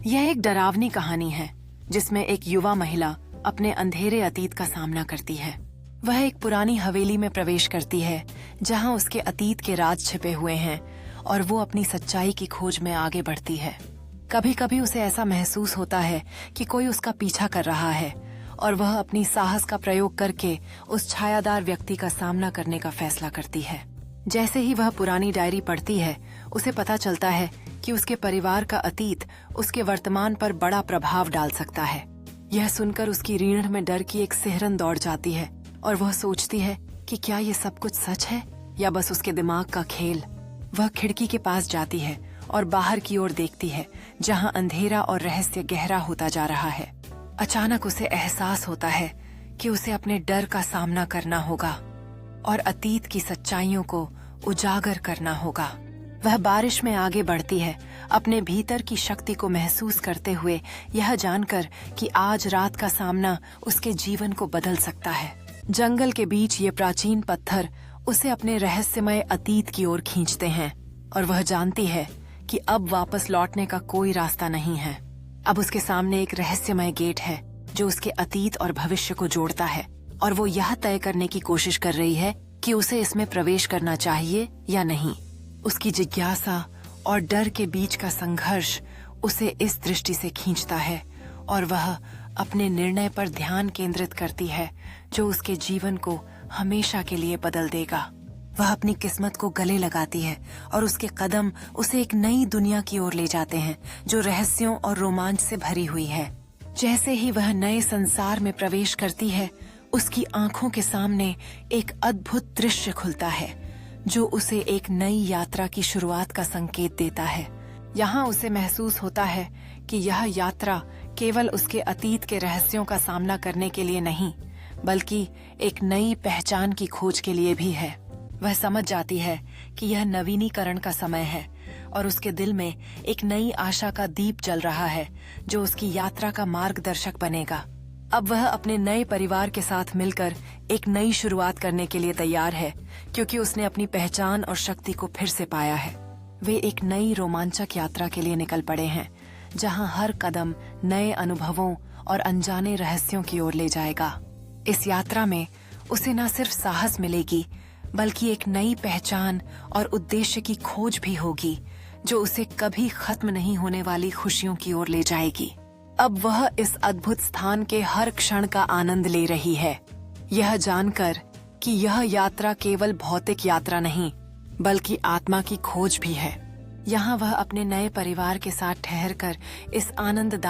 यह एक डरावनी कहानी है जिसमें एक युवा महिला अपने अंधेरे अतीत का सामना करती है। वह एक पुरानी हवेली में प्रवेश करती है जहां उसके अतीत के राज छिपे हुए हैं और वो अपनी सच्चाई की खोज में आगे बढ़ती है। कभी कभी उसे ऐसा महसूस होता है कि कोई उसका पीछा कर रहा है और वह अपनी साहस का प्रयोग करके उस छायादार व्यक्ति का सामना करने का फैसला करती है। जैसे ही वह पुरानी डायरी पढ़ती है, उसे पता चलता है कि उसके परिवार का अतीत उसके वर्तमान पर बड़ा प्रभाव डाल सकता है। यह सुनकर उसकी रीढ़ में डर की एक सिहरन दौड़ जाती है और वह सोचती है कि क्या ये सब कुछ सच है या बस उसके दिमाग का खेल। वह खिड़की के पास जाती है और बाहर की ओर देखती है जहां अंधेरा और रहस्य गहरा होता जा रहा है। अचानक उसे एहसास होता है कि उसे अपने डर का सामना करना होगा और अतीत की सच्चाइयों को उजागर करना होगा। वह बारिश में आगे बढ़ती है, अपने भीतर की शक्ति को महसूस करते हुए यह जानकर कि आज रात का सामना उसके जीवन को बदल सकता है। जंगल के बीच ये प्राचीन पत्थर उसे अपने रहस्यमय अतीत की ओर खींचते हैं और वह जानती है कि अब वापस लौटने का कोई रास्ता नहीं है। अब उसके सामने एक रहस्यमय गेट है जो उसके अतीत और भविष्य को जोड़ता है और वो यह तय करने की कोशिश कर रही है कि उसे इसमें प्रवेश करना चाहिए या नहीं। उसकी जिज्ञासा और डर के बीच का संघर्ष उसे इस दृष्टि से खींचता है और वह अपने निर्णय पर ध्यान केंद्रित करती है जो उसके जीवन को हमेशा के लिए बदल देगा। वह अपनी किस्मत को गले लगाती है और उसके कदम उसे एक नई दुनिया की ओर ले जाते हैं जो रहस्यों और रोमांच से भरी हुई है। जैसे ही वह नए संसार में प्रवेश करती है, उसकी आंखों के सामने एक अद्भुत दृश्य खुलता है जो उसे एक नई यात्रा की शुरुआत का संकेत देता है। यहाँ उसे महसूस होता है कि यह यात्रा केवल उसके अतीत के रहस्यों का सामना करने के लिए नहीं, बल्कि एक नई पहचान की खोज के लिए भी है। वह समझ जाती है कि यह नवीनीकरण का समय है और उसके दिल में एक नई आशा का दीप जल रहा है जो उसकी यात्रा का मार्गदर्शक बनेगा। अब वह अपने नए परिवार के साथ मिलकर एक नई शुरुआत करने के लिए तैयार है क्योंकि उसने अपनी पहचान और शक्ति को फिर से पाया है। वे एक नई रोमांचक यात्रा के लिए निकल पड़े हैं जहां हर कदम नए अनुभवों और अनजाने रहस्यों की ओर ले जाएगा। इस यात्रा में उसे न सिर्फ साहस मिलेगी बल्कि एक नई पहचान और उद्देश्य की खोज भी होगी जो उसे कभी खत्म नहीं होने वाली खुशियों की ओर ले जाएगी। अब वह इस अद्भुत स्थान के हर क्षण का आनंद ले रही है, यह जानकर कि यह यात्रा केवल भौतिक यात्रा नहीं बल्कि आत्मा की खोज भी है। यहाँ वह अपने नए परिवार के साथ ठहरकर इस आनंददायक